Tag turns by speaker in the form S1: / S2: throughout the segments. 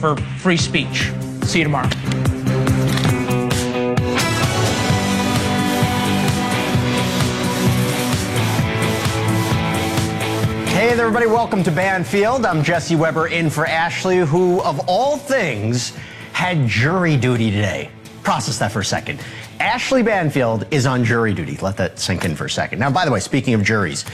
S1: for free speech. See you tomorrow.
S2: Hey there, everybody. Welcome to Banfield. I'm Jesse Weber in for Ashleigh, who, of all things, had jury duty today. Process that for a second. Ashleigh Banfield is on jury duty. Let that sink in for a second. Now, by the way, speaking of juries,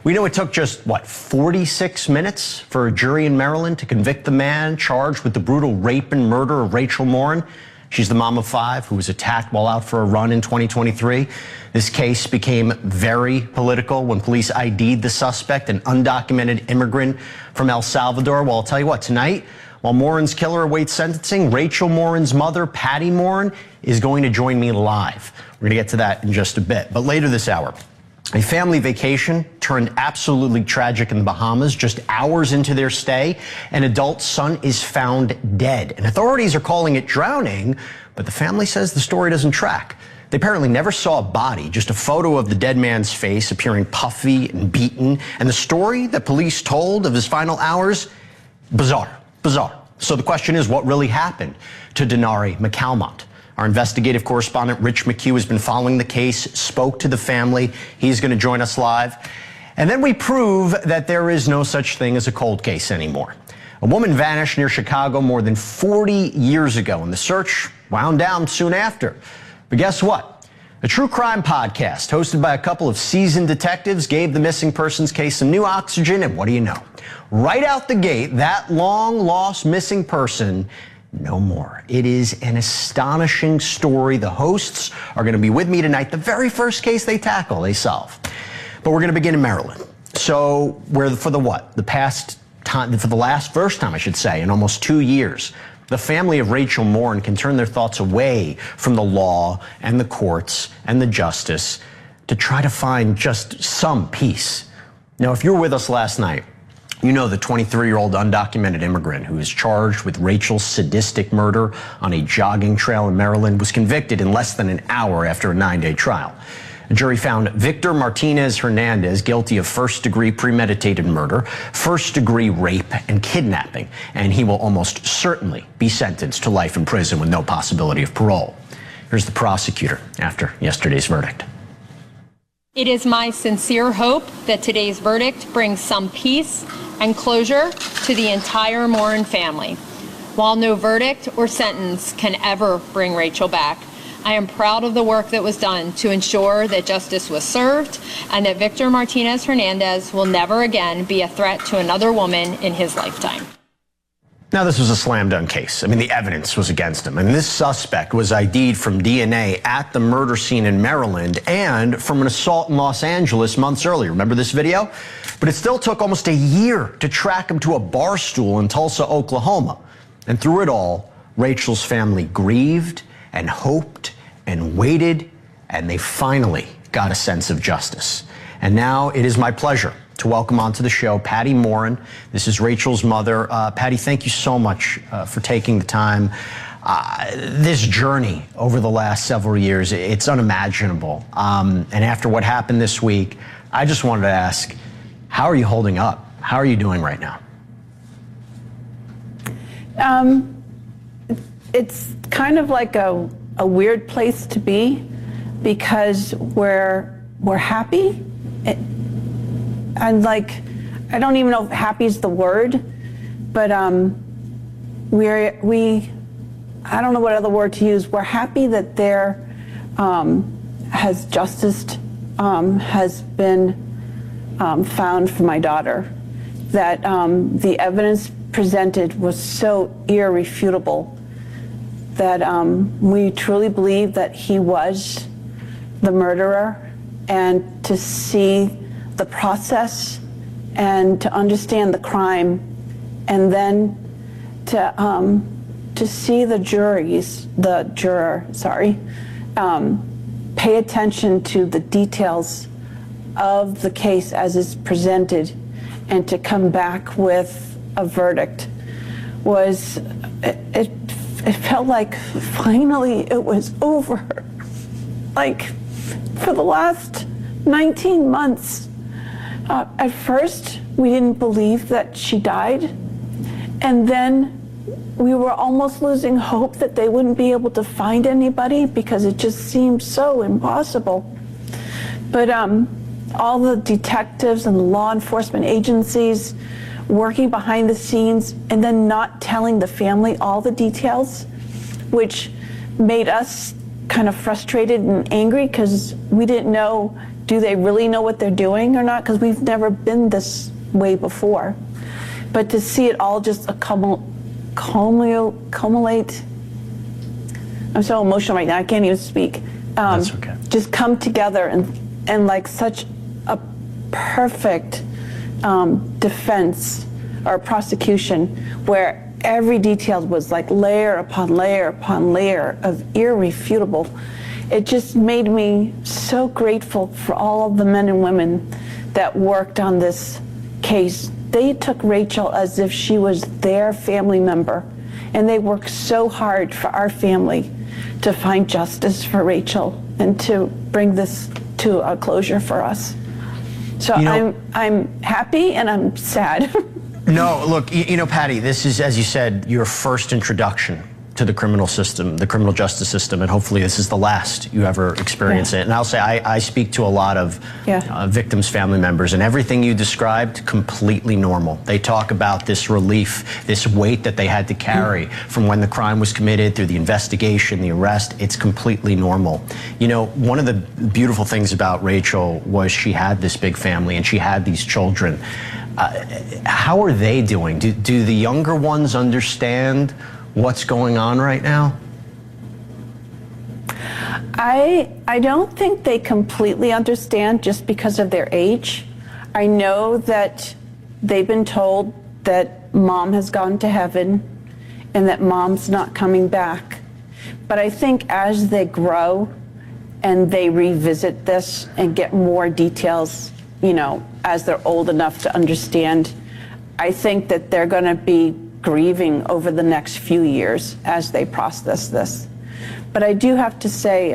S2: we know it took just, 46 minutes for a jury in Maryland to convict the man charged with the brutal rape and murder of Rachel Morin. She's the mom of 5 who was attacked while out for a run in 2023. This case became very political when police ID'd the suspect, an undocumented immigrant from El Salvador. Well, I'll tell you what, tonight, while Morin's killer awaits sentencing, Rachel Morin's mother, Patty Morin, is going to join me live. We're going to get to that in just a bit. But later this hour, a family vacation turned absolutely tragic in the Bahamas. Just hours into their stay, an adult son is found dead. And authorities are calling it drowning, but the family says the story doesn't track. They apparently never saw a body, just a photo of the dead man's face appearing puffy and beaten. And the story that police told of his final hours, bizarre. So the question is, what really happened to Denari McCalmont? Our investigative correspondent, Rich McHugh, has been following the case, spoke to the family. He's going to join us live. And then we prove that there is no such thing as a cold case anymore. A woman vanished near Chicago more than 40 years ago, and the search wound down soon after. But guess what? A true crime podcast hosted by a couple of seasoned detectives gave the missing persons case some new oxygen, and what do you know? Right out the gate, that long-lost missing person, no more. It is an astonishing story. The hosts are going to be with me tonight. The very first case they tackle, they solve. But we're going to begin in Maryland. So for the first time, I should say, in almost 2 years, the family of Rachel Morin can turn their thoughts away from the law and the courts and the justice to try to find just some peace. Now, if you were with us last night, you know the 23-year-old undocumented immigrant who is charged with Rachel's sadistic murder on a jogging trail in Maryland was convicted in less than an hour after a 9-day trial. A jury found Victor Martinez Hernandez guilty of first-degree premeditated murder, first-degree rape, and kidnapping, and he will almost certainly be sentenced to life in prison with no possibility of parole. Here's the prosecutor after yesterday's verdict.
S3: It is my sincere hope that today's verdict brings some peace and closure to the entire Morin family. While no verdict or sentence can ever bring Rachel back, I am proud of the work that was done to ensure that justice was served and that Victor Martinez Hernandez will never again be a threat to another woman in his lifetime.
S2: Now, this was a slam dunk case. I mean, the evidence was against him. And this suspect was ID'd from DNA at the murder scene in Maryland and from an assault in Los Angeles months earlier. Remember this video? But it still took almost a year to track him to a bar stool in Tulsa, Oklahoma. And through it all, Rachel's family grieved and hoped and waited, and they finally got a sense of justice. And now it is my pleasure to welcome onto the show Patty Morin. This is Rachel's mother. Patty, thank you so much for taking the time. This journey over the last several years, it's unimaginable. And after what happened this week, I just wanted to ask, how are you holding up? How are you doing right now?
S4: It's kind of like a weird place to be because we're happy. And like, I don't even know if happy is the word, but I don't know what other word to use. We're happy that there has justice has been found for my daughter, that the evidence presented was so irrefutable that we truly believe that he was the murderer, and to see the process and to understand the crime, and then to see the juror, pay attention to the details of the case as it's presented, and to come back with a verdict was, it felt like finally it was over. Like, for the last 19 months, at first we didn't believe that she died, and then we were almost losing hope that they wouldn't be able to find anybody because it just seemed so impossible. But all the detectives and the law enforcement agencies working behind the scenes and then not telling the family all the details, which made us kind of frustrated and angry because we didn't know, do they really know what they're doing or not? Because we've never been this way before. But to see it all just accumulate, I'm so emotional right now, I can't even speak.
S2: That's okay.
S4: Just come together and like such a perfect defense or prosecution where every detail was like layer upon layer upon layer of irrefutable. It just made me so grateful for all of the men and women that worked on this case. They took Rachel as if she was their family member, and they worked so hard for our family to find justice for Rachel and to bring this to a closure for us. So I'm happy and I'm sad.
S2: No, look, Patty, this is, as you said, your first introduction to the criminal system, the criminal justice system, and hopefully this is the last you ever experience it. And I'll say I speak to a lot of victims' family members, and everything you described, completely normal. They talk about this relief, this weight that they had to carry from when the crime was committed through the investigation, the arrest. It's completely normal. One of the beautiful things about Rachel was she had this big family and she had these children. How are they doing? Do the younger ones understand what's going on right now?
S4: I don't think they completely understand just because of their age. I know that they've been told that mom has gone to heaven and that mom's not coming back. But I think as they grow and they revisit this and get more details, as they're old enough to understand, I think that they're going to be grieving over the next few years as they process this. But I do have to say,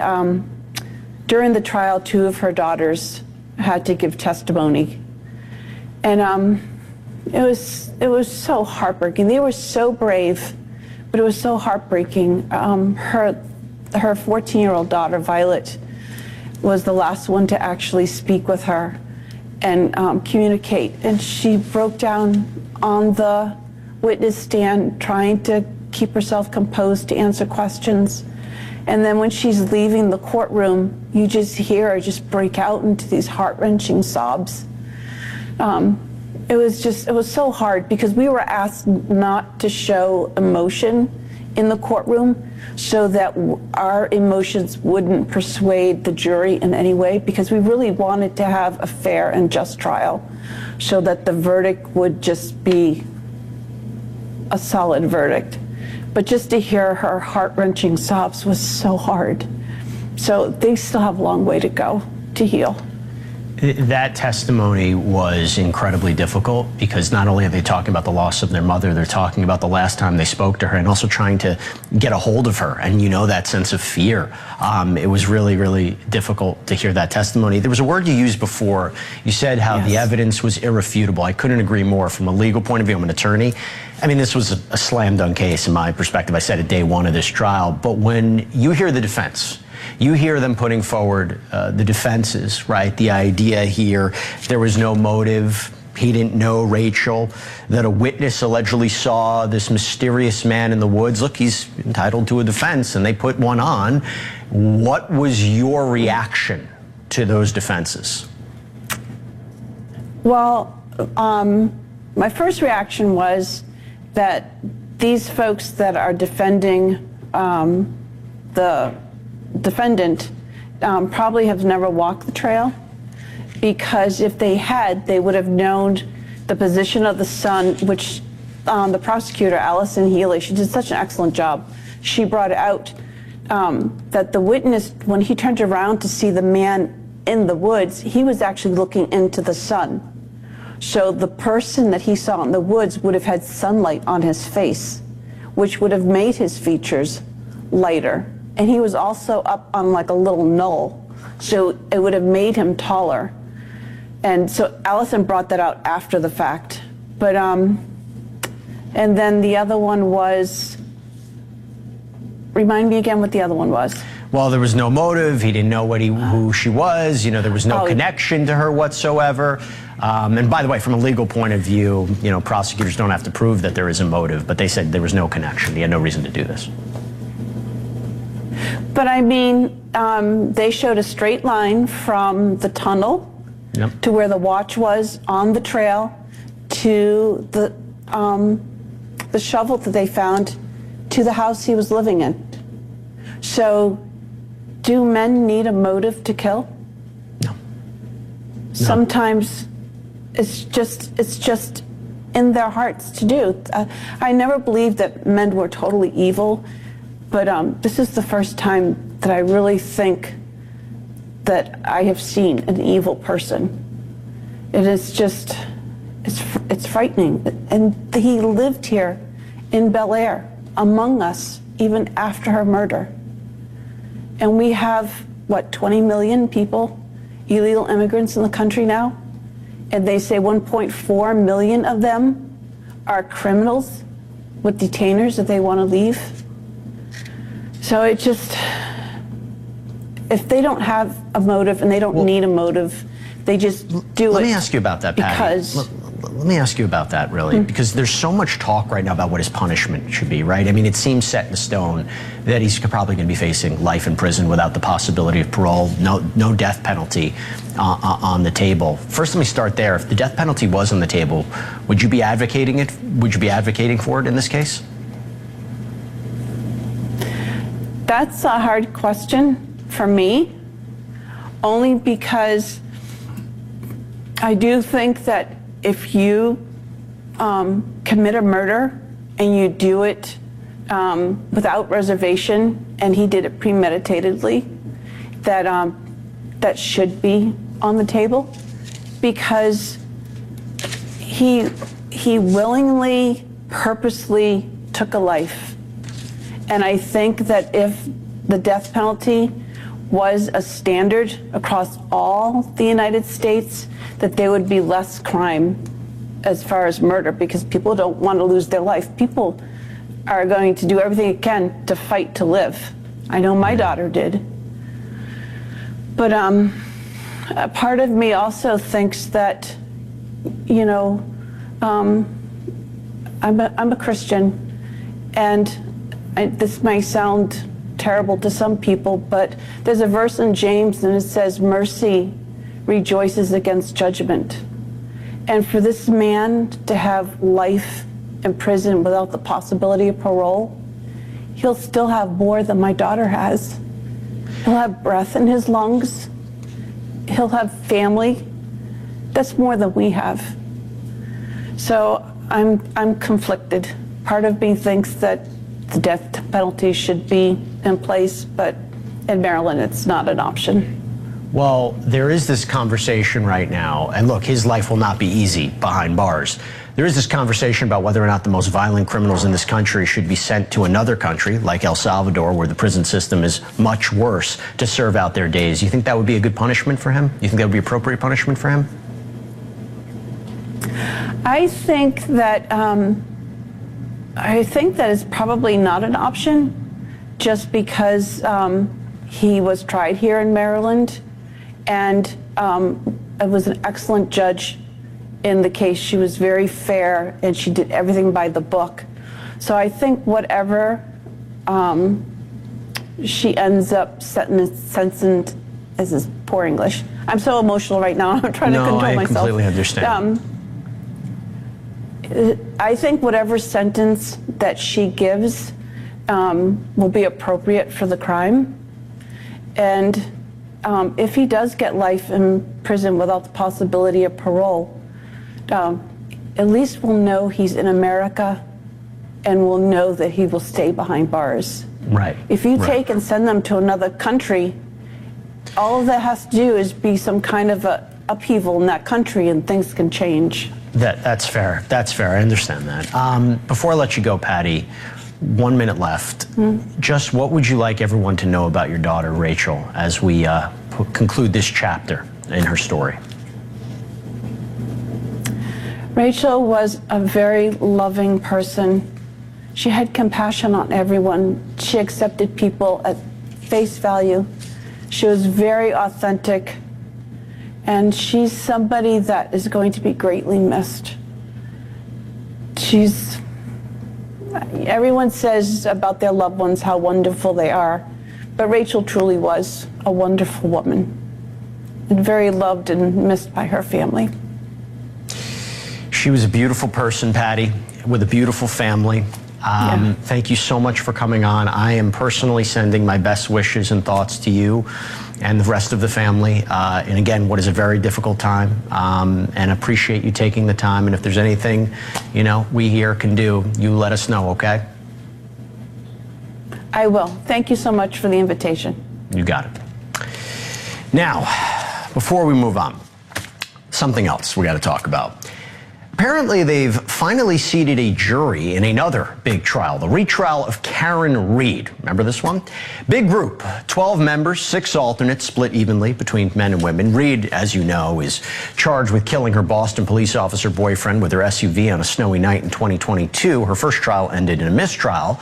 S4: during the trial, 2 of her daughters had to give testimony. And it was so heartbreaking. They were so brave, but it was so heartbreaking. Her 14-year-old daughter, Violet, was the last one to actually speak with her and communicate. And she broke down on the witness stand trying to keep herself composed to answer questions. And then when she's leaving the courtroom, you just hear her just break out into these heart-wrenching sobs. It was so hard because we were asked not to show emotion in the courtroom so that our emotions wouldn't persuade the jury in any way, because we really wanted to have a fair and just trial so that the verdict would just be a solid verdict. But just to hear her heart-wrenching sobs was so hard. So they still have a long way to go to heal.
S2: That testimony was incredibly difficult because not only are they talking about the loss of their mother, they're talking about the last time they spoke to her and also trying to get a hold of her. And that sense of fear. It was really, really difficult to hear that testimony. There was a word you used before. You said how the evidence was irrefutable. I couldn't agree more. From a legal point of view, I'm an attorney. This was a slam dunk case in my perspective. I said it day one of this trial. But when you hear the defense, you hear them putting forward the defenses, right? The idea here, there was no motive. He didn't know Rachel, that a witness allegedly saw this mysterious man in the woods. Look, he's entitled to a defense, and they put one on. What was your reaction to those defenses?
S4: Well, my first reaction was that these folks that are defending the defendant probably have never walked the trail, because if they had, they would have known the position of the son, which the prosecutor, Allison Healy, she did such an excellent job. She brought out that the witness, when he turned around to see the man in the woods, he was actually looking into the sun. So the person that he saw in the woods would have had sunlight on his face, which would have made his features lighter. And he was also up on like a little knoll, so it would have made him taller. And so Allison brought that out after the fact. But And then the other one was, remind me again what the other one was.
S2: Well, there was no motive. He didn't know who she was. You know, there was no connection to her whatsoever. And by the way, from a legal point of view, you know, prosecutors don't have to prove that there is a motive, but they said there was no connection. He had no reason to do this.
S4: But I mean, they showed a straight line from the tunnel to where the watch was on the trail to the shovel that they found to the house he was living in. So, do men need a motive to kill?
S2: No.
S4: Sometimes it's just in their hearts to do. I never believed that men were totally evil, but this is the first time that I really think that I have seen an evil person. It is just, it's frightening. And he lived here in Bel Air among us even after her murder. And we have, what, 20 million people, illegal immigrants in the country now? And they say 1.4 million of them are criminals with detainers that they want to leave. So it just, if they don't have a motive and they don't need a motive, they just do it.
S2: Let me ask you about that, Patty.
S4: Because
S2: let me ask you about that, really, because there's so much talk right now about what his punishment should be, right? I mean, it seems set in stone that he's probably going to be facing life in prison without the possibility of parole, no death penalty on the table. First, let me start there. If the death penalty was on the table, would you be advocating it? Would you be advocating for it in this case?
S4: That's a hard question for me, only because I do think that if you commit a murder and you do it without reservation, and he did it premeditatedly, that should be on the table, because he willingly, purposely took a life. And I think that if the death penalty was a standard across all the United States, that there would be less crime as far as murder, because people don't want to lose their life. People are going to do everything they can to fight to live. I know my daughter did. But a part of me also thinks that, you know, I'm a Christian, and this may sound terrible to some people, but there's a verse in James and it says, mercy rejoices against judgment. And for this man to have life in prison without the possibility of parole, he'll still have more than my daughter has. He'll have breath in his lungs. He'll have family. That's more than we have. So I'm conflicted. Part of me thinks that the death penalty should be in place, but in Maryland, it's not an option.
S2: Well, there is this conversation right now, and look, his life will not be easy behind bars. There is this conversation about whether or not the most violent criminals in this country should be sent to another country, like El Salvador, where the prison system is much worse, to serve out their days. You think that would be a good punishment for him? You think that would be appropriate punishment for him?
S4: I think that is probably not an option, just because he was tried here in Maryland, and it was an excellent judge in the case. She was very fair, and she did everything by the book. So I think whatever she ends up sentencing, this is poor English. I'm so emotional right now. I'm trying to control myself.
S2: No, I completely understand.
S4: I think whatever sentence that she gives will be appropriate for the crime. And if he does get life in prison without the possibility of parole, at least we'll know he's in America, and we'll know that he will stay behind bars.
S2: Right.
S4: If you take and send them to another country, all that has to do is be some kind of a upheaval in that country, and things can change. That's
S2: fair. That's fair. I understand that. Before I let you go, Patty, 1 minute left. Just what would you like everyone to know about your daughter, Rachel, as we conclude this chapter in her story?
S4: Rachel was a very loving person. She had compassion on everyone. She accepted people at face value. She was very authentic. And she's somebody that is going to be greatly missed. Everyone says about their loved ones how wonderful they are, but Rachel truly was a wonderful woman and very loved and missed by her family.
S2: She was a beautiful person, Patty, with a beautiful family. Thank you so much for coming on. I am personally sending my best wishes and thoughts to you and the rest of the family. And again, what is a very difficult time, and appreciate you taking the time. And if there's anything, we here can do, you let us know, okay?
S4: I will. Thank you so much for the invitation.
S2: You got it. Now, before we move on, something else we got to talk about. Apparently, they've finally seated a jury in another big trial, the retrial of Karen Reed. Remember this one? Big group, 12 members, 6 alternates, split evenly between men and women. Reed, as you know, is charged with killing her Boston police officer boyfriend with her SUV on a snowy night in 2022. Her first trial ended in a mistrial.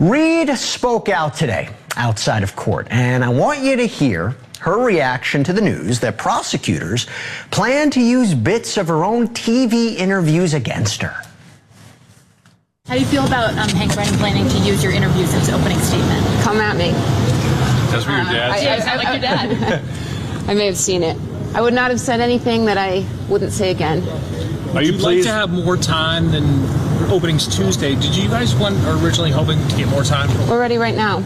S2: Reed spoke out today outside of court, and I want you to hear her reaction to the news that prosecutors plan to use bits of her own TV interviews against her.
S5: How do you feel about Hank Brennan planning to use your interviews in his opening statement?
S6: Come at me.
S7: That's what your dad said.
S5: Like your dad.
S6: I may have seen it. I would not have said anything that I wouldn't say again.
S7: Are you
S8: You'd
S7: pleased?
S8: like to have more time than openings Tuesday. Did you guys originally hoping to get more time?
S6: We're ready right now.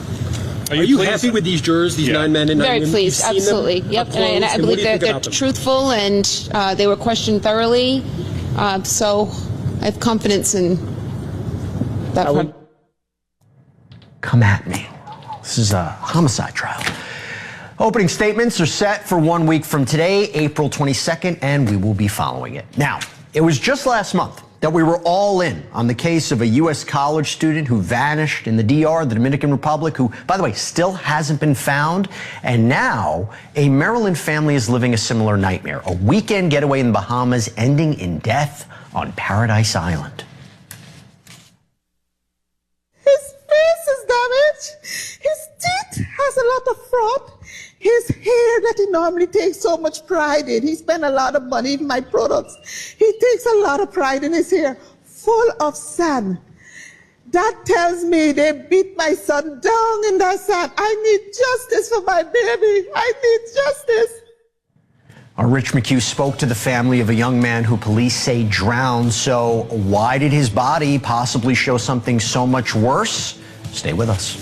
S8: Are you happy with these jurors, these 9 men and 9
S6: Very
S8: women?
S6: pleased,
S8: You've seen
S6: absolutely.
S8: them
S6: Yep,
S8: up
S6: and I
S8: close,
S6: believe
S8: what do you
S6: they're
S8: think about them?
S6: truthful and they were questioned thoroughly. So I have confidence in that.
S2: Come at me. This is a homicide trial. Opening statements are set for 1 week from today, April 22nd, and we will be following it. Now, it was just last month that we were all in on the case of a U.S. college student who vanished in the DR, the Dominican Republic, who, by the way, still hasn't been found. And now a Maryland family is living a similar nightmare, a weekend getaway in the Bahamas ending in death on Paradise Island.
S9: His face is damaged. His teeth has a lot of fraud. His hair that he normally takes so much pride in. He spent a lot of money in my products. He takes a lot of pride in his hair, full of sand. That tells me they beat my son down in that sand. I need justice for my baby. I need justice.
S2: Our Rich McHugh spoke to the family of a young man who police say drowned. So why did his body possibly show something so much worse? Stay with us.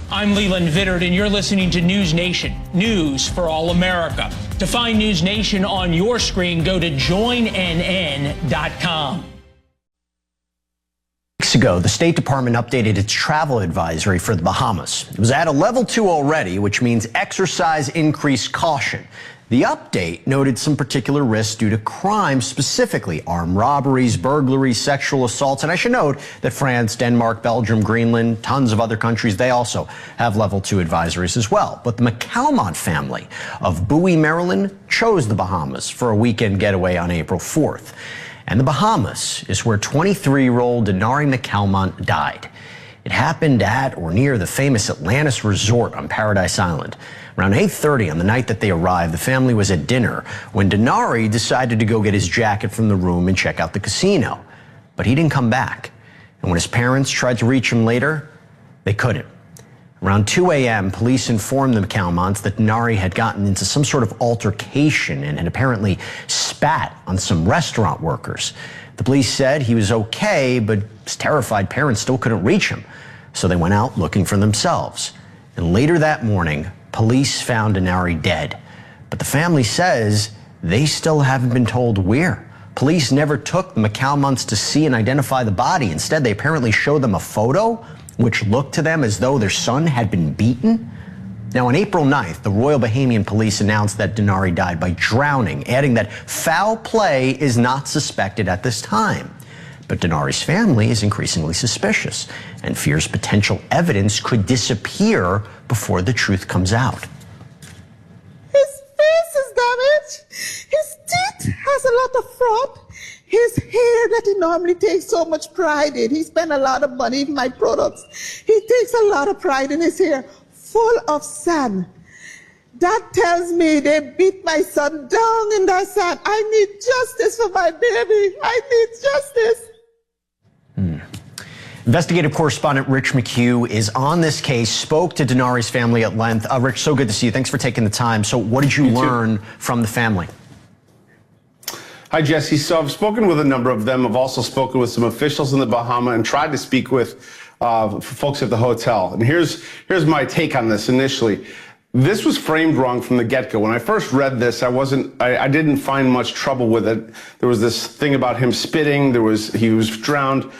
S1: I'm Leland Vittert, and you're listening to NewsNation, news for all America. To find NewsNation on your screen, go to joinnn.com.
S2: Weeks ago, the State Department updated its travel advisory for the Bahamas. It was at a level 2 already, which means exercise increased caution. The update noted some particular risks due to crime, specifically armed robberies, burglaries, sexual assaults. And I should note that France, Denmark, Belgium, Greenland, tons of other countries, they also have level 2 advisories as well. But the McCalmont family of Bowie, Maryland, chose the Bahamas for a weekend getaway on April 4th. And the Bahamas is where 23-year-old Denari McCalmont died. It happened at or near the famous Atlantis Resort on Paradise Island. Around 8:30 on the night that they arrived, the family was at dinner when Denari decided to go get his jacket from the room and check out the casino. But he didn't come back. And when his parents tried to reach him later, they couldn't. Around 2 a.m., police informed the McCalmonts that Denari had gotten into some sort of altercation and had apparently spat on some restaurant workers. The police said he was okay, but his terrified parents still couldn't reach him. So they went out looking for themselves. And later that morning, police found Denari dead. But the family says they still haven't been told where. Police never took the McCalmonts to see and identify the body. Instead, they apparently showed them a photo which looked to them as though their son had been beaten. Now, on April 9th, the Royal Bahamian Police announced that Denari died by drowning, adding that foul play is not suspected at this time. But Denari's family is increasingly suspicious and fears potential evidence could disappear before the truth comes out.
S9: His face is damaged. a lot of fraud. His hair that he normally takes so much pride in. He spent a lot of money in my products. He takes a lot of pride in his hair, full of sand. That tells me they beat my son down in that sand. I need justice for my baby. I need justice.
S2: Investigative correspondent Rich McHugh is on this case, spoke to Denari's family at length. Rich, so good to see you. Thanks for taking the time. So what did you learn from the family?
S10: Hi, Jesse. So I've spoken with a number of them. I've also spoken with some officials in the Bahamas and tried to speak with folks at the hotel. And here's my take on this initially. This was framed wrong from the get-go. When I first read this, I didn't find much trouble with it. There was this thing about him spitting. He was drowned.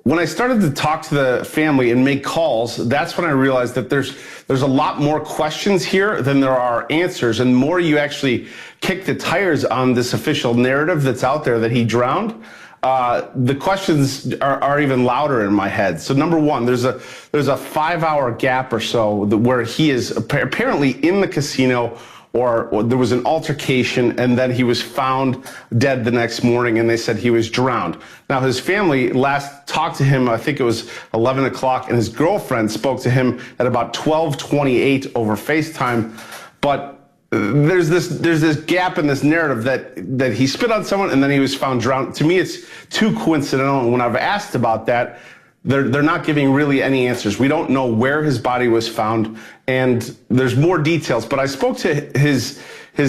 S10: When I started to talk to the family and make calls, that's when I realized that there's a lot more questions here than there are answers. And the more you actually kick the tires on this official narrative that's out there that he drowned, the questions are even louder in my head. So number one, there's a 5-hour gap or so where he is apparently in the casino, or there was an altercation, and then he was found dead the next morning, and they said he was drowned. Now, his family last talked to him, I think it was 11 o'clock, and his girlfriend spoke to him at about 12:28 over FaceTime. But there's this gap in this narrative that he spit on someone and then he was found drowned. To me, it's too coincidental. And when I've asked about that, they're not giving really any answers. We don't know where his body was found, and there's more details. But I spoke to his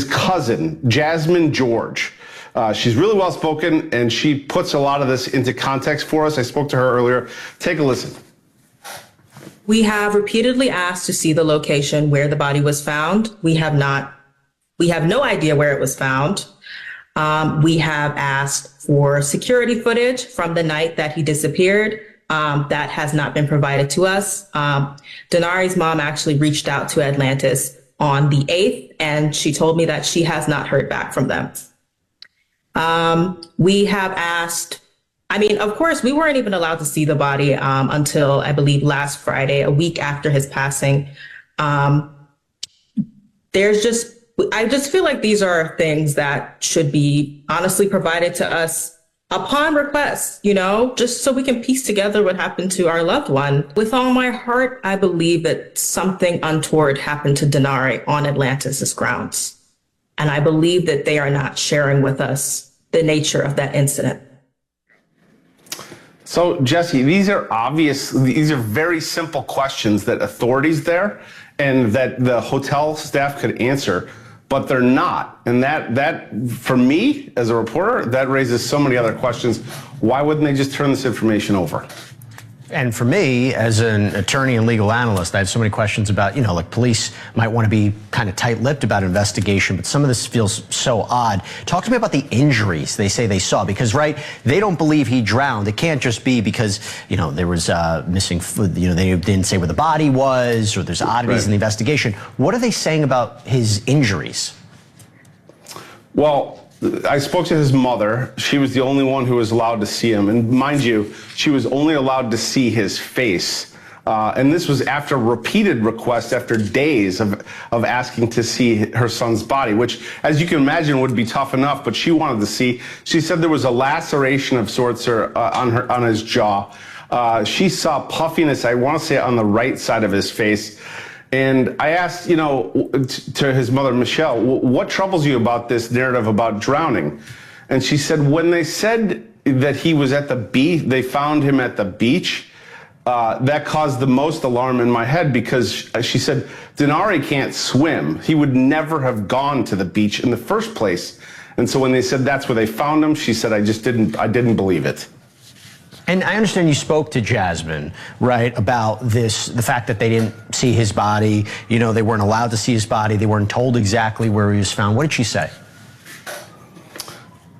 S10: cousin, Jasmine George. She's really well spoken, and she puts a lot of this into context for us. I spoke to her earlier. Take a listen.
S11: We have repeatedly asked to see the location where the body was found. We have no idea where it was found. We have asked for security footage from the night that he disappeared. That has not been provided to us. Denari's mom actually reached out to Atlantis on the 8th, and she told me that she has not heard back from them. We have asked, of course, we weren't even allowed to see the body until, I believe, last Friday, a week after his passing. I just feel like these are things that should be honestly provided to us upon request, just so we can piece together what happened to our loved one. With all my heart, I believe that something untoward happened to Denari on Atlantis' grounds. And I believe that they are not sharing with us the nature of that incident.
S10: So, Jesse, these are very simple questions that authorities there and that the hotel staff could answer, but they're not. And that for me, as a reporter, that raises so many other questions. Why wouldn't they just turn this information over?
S2: And for me, as an attorney and legal analyst, I have so many questions about, police might want to be kind of tight-lipped about investigation, but some of this feels so odd. Talk to me about the injuries they say they saw, because, right, they don't believe he drowned. It can't just be because, there was missing food, they didn't say where the body was, or there's oddities in the investigation. What are they saying about his injuries?
S10: Well, I spoke to his mother. She was the only one who was allowed to see him. And mind you, she was only allowed to see his face. And this was after repeated requests, after days of asking to see her son's body, which, as you can imagine, would be tough enough. But she wanted to see. She said there was a laceration of sorts on his jaw. She saw puffiness, I want to say, on the right side of his face. And I asked, to his mother, Michelle, what troubles you about this narrative about drowning? And she said, when they said that he was at the beach, they found him at the beach, that caused the most alarm in my head, because she said, Denari can't swim. He would never have gone to the beach in the first place. And so when they said that's where they found him, she said, I didn't believe it.
S2: And I understand you spoke to Jasmine, right, about the fact that they didn't see his body. They weren't allowed to see his body. They weren't told exactly where he was found. What did she say?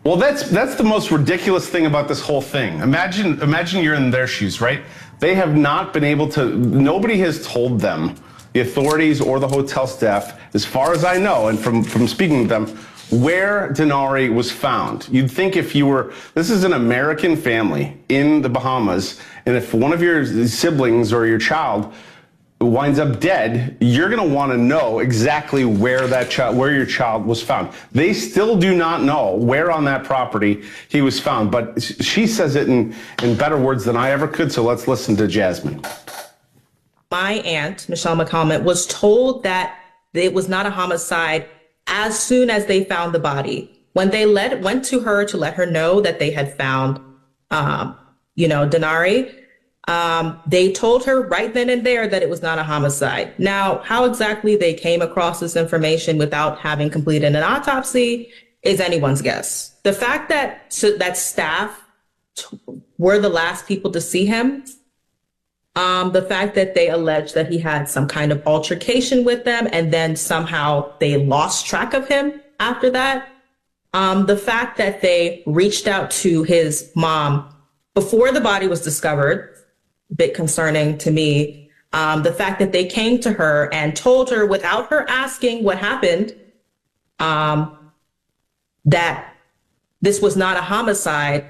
S10: Well, that's the most ridiculous thing about this whole thing. Imagine you're in their shoes, right? They have not been able to, nobody has told them, the authorities or the hotel staff, as far as I know, and from speaking to them, where Denari was found. You'd think this is an American family in the Bahamas, and if one of your siblings or your child winds up dead, you're going to want to know exactly where your child was found. They still do not know where on that property he was found, but she says it in better words than I ever could. So let's listen to Jasmine.
S11: My aunt, Michelle McCalmont, was told that it was not a homicide as soon as they found the body. When they went to her to let her know that they had found, Denari, they told her right then and there that it was not a homicide. Now, how exactly they came across this information without having completed an autopsy is anyone's guess. The fact that staff were the last people to see him, the fact that they alleged that he had some kind of altercation with them and then somehow they lost track of him after that, the fact that they reached out to his mom before the body was discovered, a bit concerning to me. The fact that they came to her and told her without her asking what happened, that this was not a homicide.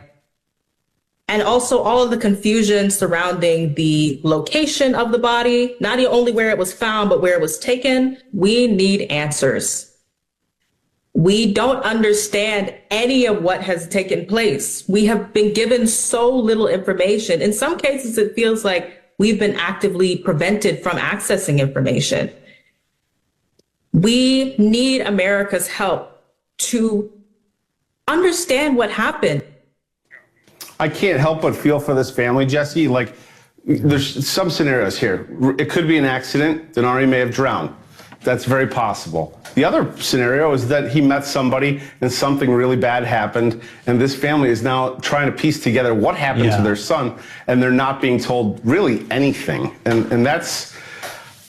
S11: And also all of the confusion surrounding the location of the body, not only where it was found, but where it was taken. We need answers. We don't understand any of what has taken place. We have been given so little information. In some cases, it feels like we've been actively prevented from accessing information. We need America's help to understand what happened.
S10: I can't help but feel for this family, Jesse. Like, there's some scenarios here. It could be an accident. Denari may have drowned. That's very possible. The other scenario is that he met somebody and something really bad happened, and this family is now trying to piece together what happened to their son, and they're not being told really anything. And that's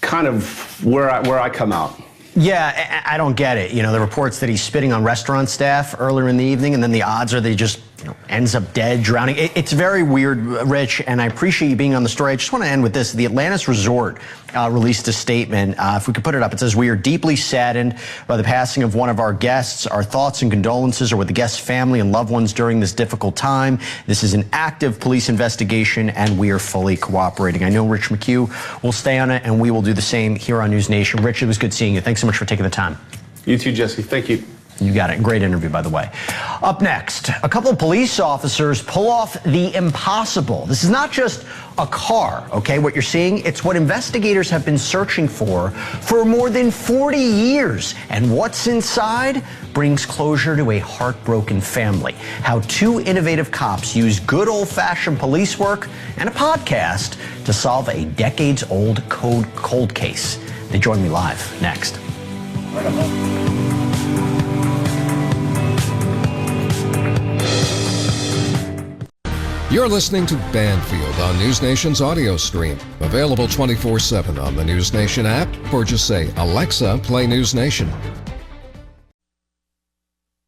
S10: kind of where I come out.
S2: Yeah, I don't get it. The reports that he's spitting on restaurant staff earlier in the evening, and then the odds are that he just ends up dead, drowning. It's very weird, Rich, and I appreciate you being on the story. I just want to end with this. The Atlantis Resort released a statement. If we could put it up, it says, "We are deeply saddened by the passing of one of our guests. Our thoughts and condolences are with the guest's family and loved ones during this difficult time. This is an active police investigation, and we are fully cooperating." I know Rich McHugh will stay on it, and we will do the same here on NewsNation. Rich, it was good seeing you. Thanks so much for taking the time.
S10: You too, Jesse. Thank you.
S2: You got it. Great interview, by the way. Up next, a couple of police officers pull off the impossible. This is not just a car, okay? What you're seeing, it's what investigators have been searching for more than 40 years. And what's inside brings closure to a heartbroken family. How two innovative cops use good old-fashioned police work and a podcast to solve a decades-old cold case. They join me live next.
S12: You're listening to Banfield on NewsNation's audio stream. Available 24/7 on the NewsNation app, or just say, "Alexa, play NewsNation."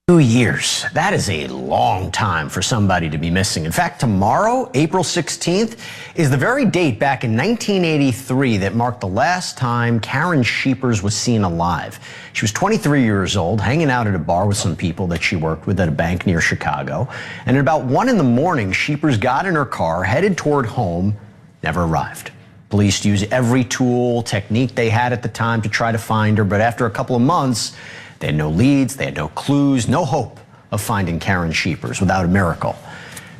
S2: 2 years. That is a long time for somebody to be missing. In fact, tomorrow, April 16th, is the very date back in 1983 that marked the last time Karen Scheepers was seen alive. She was 23 years old, hanging out at a bar with some people that she worked with at a bank near Chicago. And at about 1 in the morning, Scheepers got in her car, headed toward home, never arrived. Police used every tool, technique they had at the time to try to find her, but after a couple of months, they had no leads, they had no clues, no hope of finding Karen Scheepers without a miracle.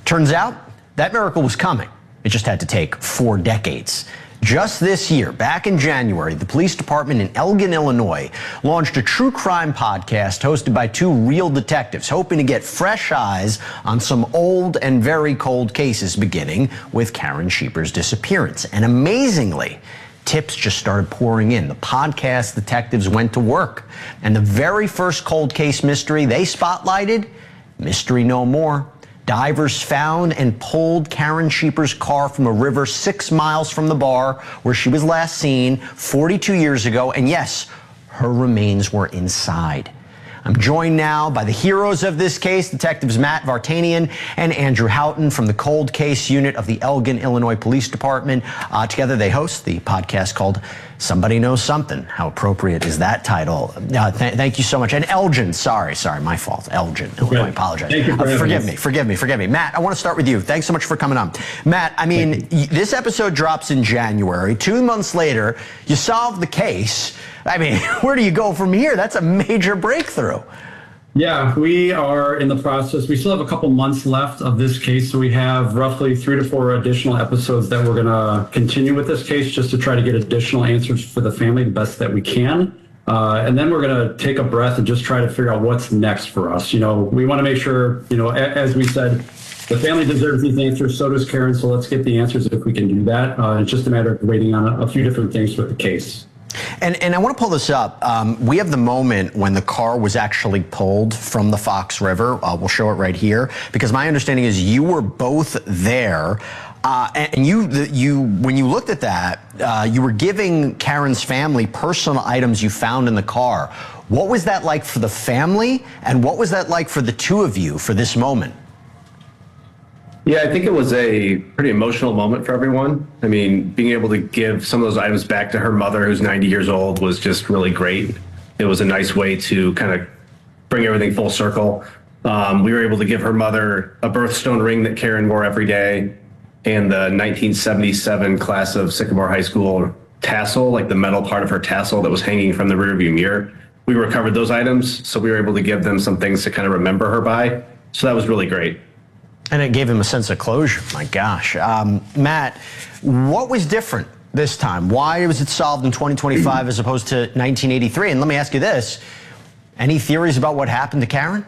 S2: Turns out that miracle was coming. It just had to take 4 decades. Just this year, back in January, the police department in Elgin, Illinois, launched a true crime podcast hosted by 2 real detectives, hoping to get fresh eyes on some old and very cold cases, beginning with Karen Scheepers' disappearance. And amazingly, tips just started pouring in. The podcast detectives went to work. And the very first cold case mystery they spotlighted, mystery no more. Divers found and pulled Karen Scheepers' car from a river 6 miles from the bar where she was last seen 42 years ago. And yes, her remains were inside. I'm joined now by the heroes of this case, Detectives Matt Vartanian and Andrew Houghton from the Cold Case Unit of the Elgin, Illinois Police Department. Together they host the podcast called Somebody Knows Something. How appropriate is that title? Thank you so much. And Elgin, sorry, my fault. Elgin, I apologize.
S13: Thank you for
S2: Forgive me. Matt, I want to start with you. Thanks so much for coming on. Matt, I mean, this episode drops in January. 2 months later, you solve the case. I mean, where do you go from here? That's a major breakthrough.
S13: Yeah, we are in the process. We still have a couple months left of this case, so we have roughly 3 to 4 additional episodes that we're going to continue with this case just to try to get additional answers for the family the best that we can. And then we're going to take a breath and just try to figure out what's next for us. You know, we want to make sure, you know, as we said, the family deserves these answers, so does Karen, so let's get the answers if we can do that. It's just a matter of waiting on a few different things with the case.
S2: And I want to pull this up. We have the moment when the car was actually pulled from the Fox River. We'll show it right here, because my understanding is you were both there. And you, when you looked at that, you were giving Karen's family personal items you found in the car. What was that like for the family? And what was that like for the two of you for this moment?
S14: Yeah, I think it was a pretty emotional moment for everyone. I mean, being able to give some of those items back to her mother, who's 90 years old, was just really great. It was a nice way to kind of bring everything full circle. We were able to give her mother a birthstone ring that Karen wore every day, and the 1977 class of Sycamore High School tassel, like the metal part of her tassel that was hanging from the rearview mirror. We recovered those items, so we were able to give them some things to kind of remember her by. So that was really great.
S2: And it gave him a sense of closure. My gosh. Matt, what was different this time? Why was it solved in 2025 as opposed to 1983? And let me ask you this. Any theories about what happened to Karen?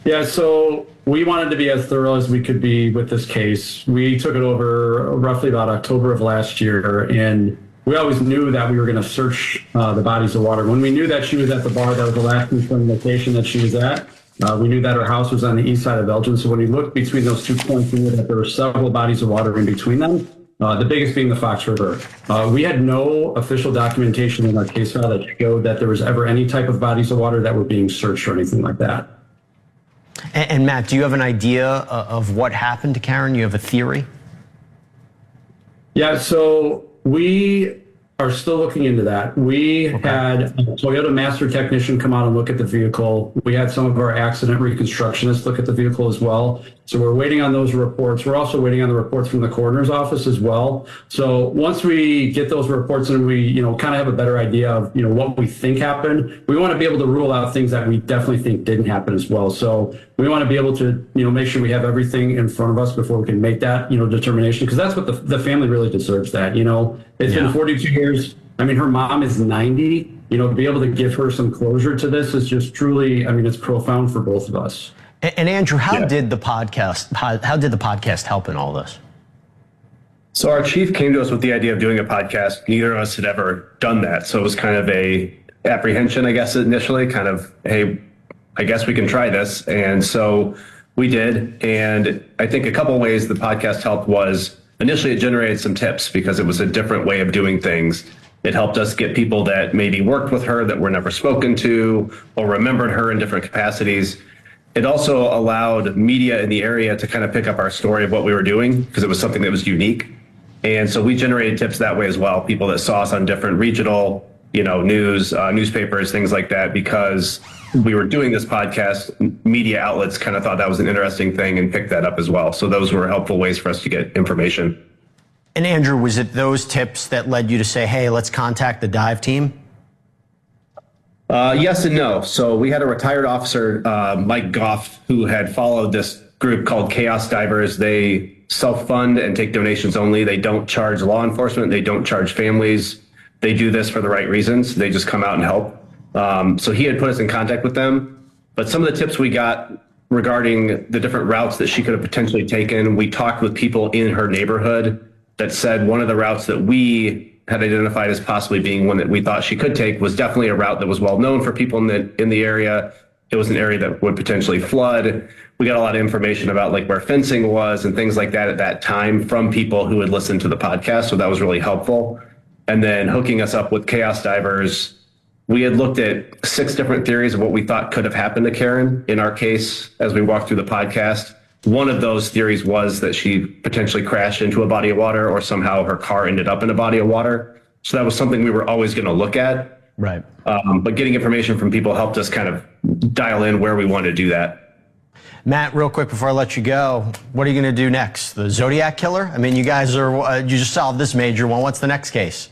S13: Yeah, so we wanted to be as thorough as we could be with this case. We took it over roughly about October of last year, and we always knew that we were going to search the bodies of water. When we knew that she was at the bar, that was the last confirmed location that she was at. We knew that her house was on the east side of Elgin. So when we looked between those 2 points, we knew that there were several bodies of water in between them, the biggest being the Fox River. We had no official documentation in our case file that showed that there was ever any type of bodies of water that were being searched or anything like that.
S2: And Matt, do you have an idea of what happened to Karen? You have a theory?
S13: Yeah, so we are still looking into that. We had a Toyota master technician come out and look at the vehicle. We had some of our accident reconstructionists look at the vehicle as well. So we're waiting on those reports. We're also waiting on the reports from the coroner's office as well. So once we get those reports and we, kind of have a better idea of, what we think happened, we want to be able to rule out things that we definitely think didn't happen as well. So we want to be able to, make sure we have everything in front of us before we can make that, determination, because that's what the family really deserves that, It's been 42 years. I mean, her mom is 90, to be able to give her some closure to this is just truly, it's profound for both of us.
S2: And Andrew, how did the podcast help in all this?
S14: So our chief came to us with the idea of doing a podcast. Neither of us had ever done that. So it was kind of a apprehension, I guess, initially, kind of, hey, I guess we can try this. And so we did. And I think a couple of ways the podcast helped was initially it generated some tips because it was a different way of doing things. It helped us get people that maybe worked with her that were never spoken to or remembered her in different capacities. It also allowed media in the area to kind of pick up our story of what we were doing because it was something that was unique. And so we generated tips that way as well. People that saw us on different regional, news, newspapers, things like that, because we were doing this podcast, media outlets kind of thought that was an interesting thing and picked that up as well. So those were helpful ways for us to get information.
S2: And Andrew, was it those tips that led you to say, hey, let's contact the dive team?
S14: Yes and no. So we had a retired officer, Mike Goff, who had followed this group called Chaos Divers. They self-fund and take donations only. They don't charge law enforcement. They don't charge families. They do this for the right reasons. They just come out and help. So he had put us in contact with them. But some of the tips we got regarding the different routes that she could have potentially taken, we talked with people in her neighborhood that said one of the routes that we had identified as possibly being one that we thought she could take was definitely a route that was well known for people in the area. It was an area that would potentially flood. We got a lot of information about like where fencing was and things like that at that time from people who had listened to the podcast. So that was really helpful. And then hooking us up with Chaos Divers, we had looked at 6 different theories of what we thought could have happened to Karen in our case as we walked through the podcast. One of those theories was that she potentially crashed into a body of water or somehow her car ended up in a body of water. So that was something we were always going to look at.
S2: Right.
S14: But getting information from people helped us kind of dial in where we want to do that.
S2: Matt, real quick before I let you go, what are you going to do next? The Zodiac killer? I mean, you guys you just solved this major one. What's the next case?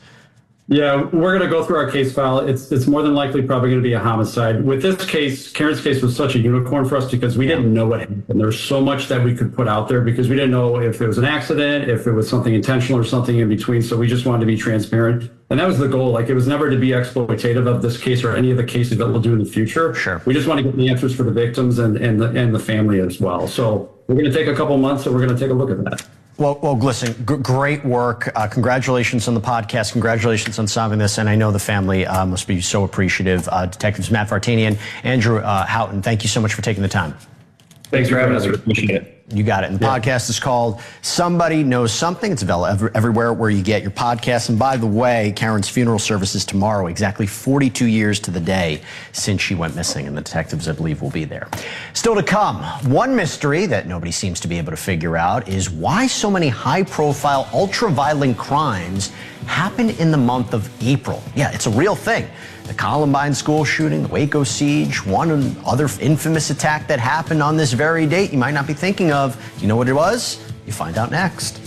S13: Yeah, we're going to go through our case file. It's more than likely probably going to be a homicide. With this case, Karen's case was such a unicorn for us because we didn't know what happened. There's so much that we could put out there because we didn't know if it was an accident, if it was something intentional or something in between. So we just wanted to be transparent. And that was the goal. Like, it was never to be exploitative of this case or any of the cases that we'll do in the future.
S2: Sure.
S13: We just want to get the answers for the victims and the family as well. So we're going to take a couple months and we're going to take a look at that.
S2: Well, listen, great work. Congratulations on the podcast. Congratulations on solving this. And I know the family must be so appreciative. Detectives Matt Vartanian, Andrew Houghton, thank you so much for taking the time.
S14: Thanks for having us. We appreciate it.
S2: You got it. And the podcast is called Somebody Knows Something. It's available everywhere where you get your podcasts. And by the way, Karen's funeral service is tomorrow, exactly 42 years to the day since she went missing. And the detectives, I believe, will be there. Still to come, one mystery that nobody seems to be able to figure out is why so many high-profile, ultra-violent crimes happen in the month of April. Yeah, it's a real thing. The Columbine school shooting, the Waco siege, one other infamous attack that happened on this very date you might not be thinking of. You know what it was? You find out next.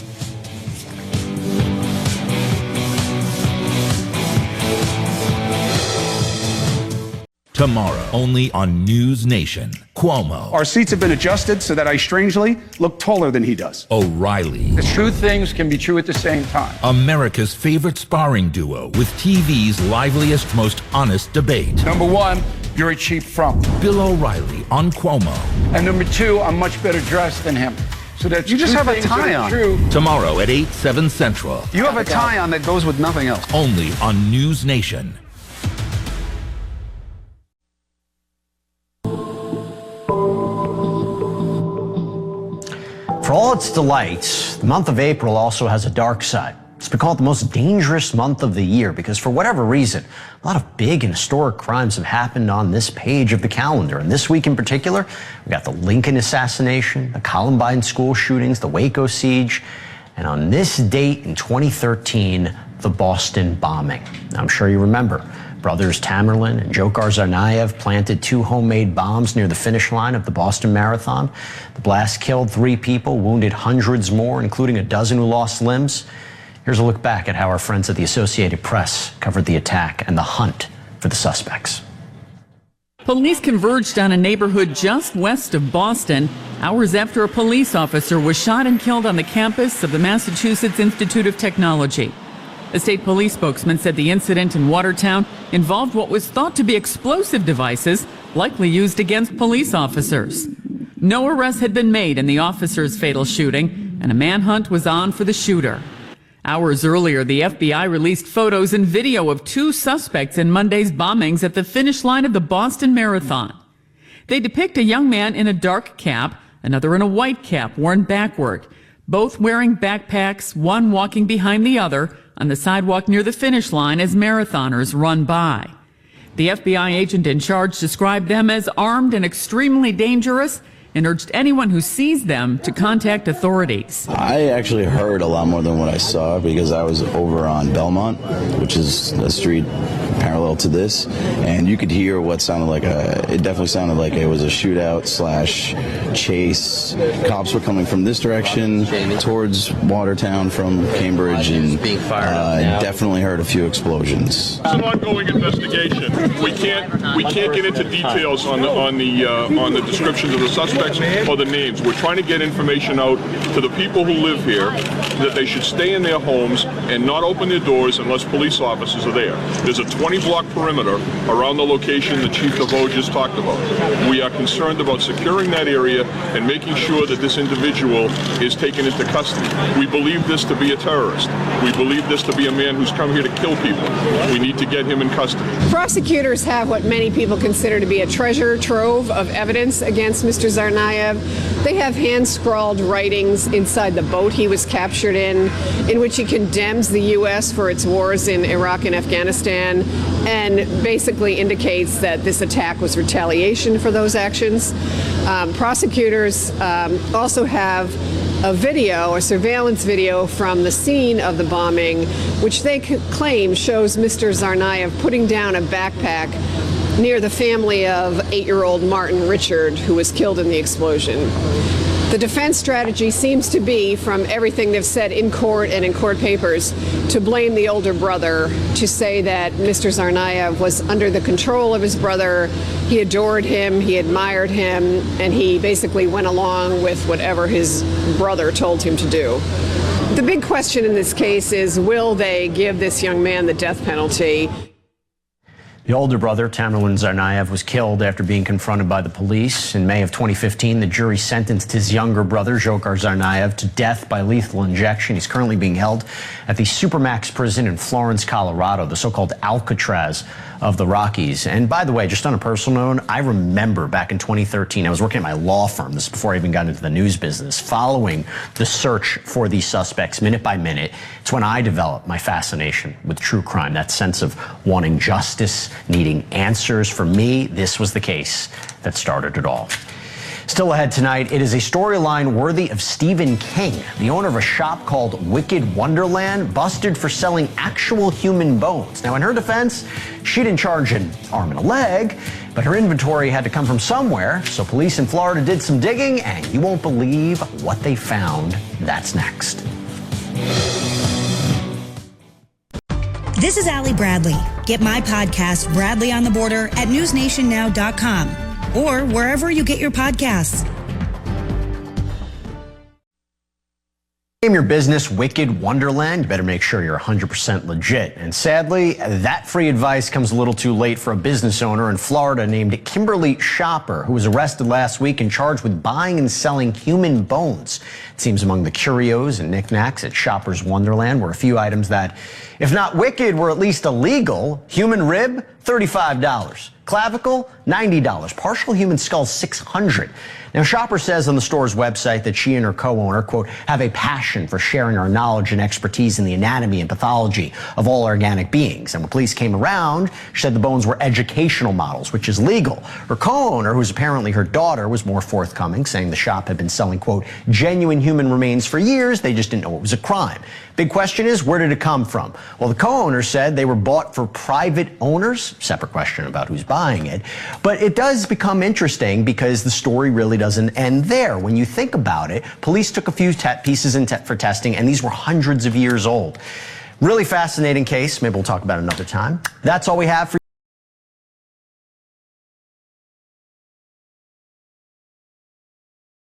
S15: Tomorrow, only on NewsNation. Cuomo.
S16: Our seats have been adjusted so that I strangely look taller than he does.
S15: O'Reilly.
S16: The true things can be true at the same time.
S15: America's favorite sparring duo with TV's liveliest, most honest debate.
S16: Number one, you're a cheap frump.
S15: Bill O'Reilly on Cuomo.
S16: And number two, I'm much better dressed than him. So that you just have a tie on. True.
S15: Tomorrow at 8, 7 Central.
S16: You have a tie on that goes with nothing else.
S15: Only on NewsNation.
S2: For all its delights, the month of April also has a dark side. It's been called the most dangerous month of the year because for whatever reason, a lot of big and historic crimes have happened on this page of the calendar. And this week in particular, we got the Lincoln assassination, the Columbine school shootings, the Waco siege, and on this date in 2013, the Boston bombing. Now, I'm sure you remember. Brothers Tamerlan and Dzhokhar Tsarnaev planted 2 homemade bombs near the finish line of the Boston Marathon. The blast killed 3 people, wounded hundreds more, including a dozen who lost limbs. Here's a look back at how our friends at the Associated Press covered the attack and the hunt for the suspects.
S17: Police converged on a neighborhood just west of Boston hours after a police officer was shot and killed on the campus of the Massachusetts Institute of Technology. A state police spokesman said the incident in Watertown involved what was thought to be explosive devices, likely used against police officers. No arrests had been made in the officer's fatal shooting, and a manhunt was on for the shooter. Hours earlier, the FBI released photos and video of 2 suspects in Monday's bombings at the finish line of the Boston Marathon. They depict a young man in a dark cap, another in a white cap worn backward, both wearing backpacks, one walking behind the other on the sidewalk near the finish line as marathoners run by. The FBI agent in charge described them as armed and extremely dangerous and urged anyone who sees them to contact authorities.
S18: I actually heard a lot more than what I saw because I was over on Belmont, which is a street parallel to this, and you could hear what sounded like it definitely sounded like it was a shootout / chase. Cops were coming from this direction towards Watertown from Cambridge, and definitely heard a few explosions.
S7: It's an ongoing investigation. We can't get into details on the descriptions of the suspects or the names. We're trying to get information out to the people who live here that they should stay in their homes and not open their doors unless police officers are there. There's a 20-block perimeter around the location the Chief DeVoe just talked about. We are concerned about securing that area and making sure that this individual is taken into custody. We believe this to be a terrorist. We believe this to be a man who's come here to kill people. We need to get him in custody.
S19: Prosecutors have what many people consider to be a treasure trove of evidence against Mr. Tsarnaev. They have hand-scrawled writings inside the boat he was captured in which he condemns the U.S. for its wars in Iraq and Afghanistan and basically indicates that this attack was retaliation for those actions. Prosecutors also have a video, a surveillance video from the scene of the bombing, which they claim shows Mr. Tsarnaev putting down a backpack near the family of 8-year-old Martin Richard, who was killed in the explosion. The defense strategy seems to be, from everything they've said in court and in court papers, to blame the older brother, to say that Mr. Tsarnaev was under the control of his brother, he adored him, he admired him, and he basically went along with whatever his brother told him to do. The big question in this case is, will they give this young man the death penalty?
S2: The older brother, Tamerlan Tsarnaev, was killed after being confronted by the police. In May of 2015, the jury sentenced his younger brother, Dzhokhar Tsarnaev, to death by lethal injection. He's currently being held at the Supermax prison in Florence, Colorado, the so-called Alcatraz of the Rockies. And by the way, just on a personal note, I remember back in 2013, I was working at my law firm. This is before I even got into the news business, following the search for these suspects minute by minute. It's when I developed my fascination with true crime, that sense of wanting justice, needing answers. For me, this was the case that started it all. Still ahead tonight, it is a storyline worthy of Stephen King. The owner of a shop called Wicked Wonderland busted for selling actual human bones. Now, in her defense, she didn't charge an arm and a leg, but her inventory had to come from somewhere. So police in Florida did some digging, and you won't believe what they found. That's next.
S20: This is Allie Bradley. Get my podcast, Bradley on the Border, at newsnationnow.com or wherever you get your podcasts.
S2: Name your business Wicked Wonderland. You better make sure you're 100% legit. And sadly, that free advice comes a little too late for a business owner in Florida named Kimberly Shopper, who was arrested last week and charged with buying and selling human bones. It seems among the curios and knickknacks at Shopper's Wonderland were a few items that, if not wicked, were at least illegal. Human rib, $35. Clavicle, $90. Partial human skull, $600. Now, Shopper says on the store's website that she and her co-owner, quote, have a passion for sharing our knowledge and expertise in the anatomy and pathology of all organic beings. And when police came around, she said the bones were educational models, which is legal. Her co-owner, who's apparently her daughter, was more forthcoming, saying the shop had been selling, quote, genuine human remains for years. They just didn't know it was a crime. Big question is, where did it come from? Well, the co-owner said they were bought for private owners. Separate question about who's buying it. But it does become interesting because the story really doesn't end there. When you think about it, police took a few pieces for testing, and these were hundreds of years old. Really fascinating case. Maybe we'll talk about it another time. That's all we have for you.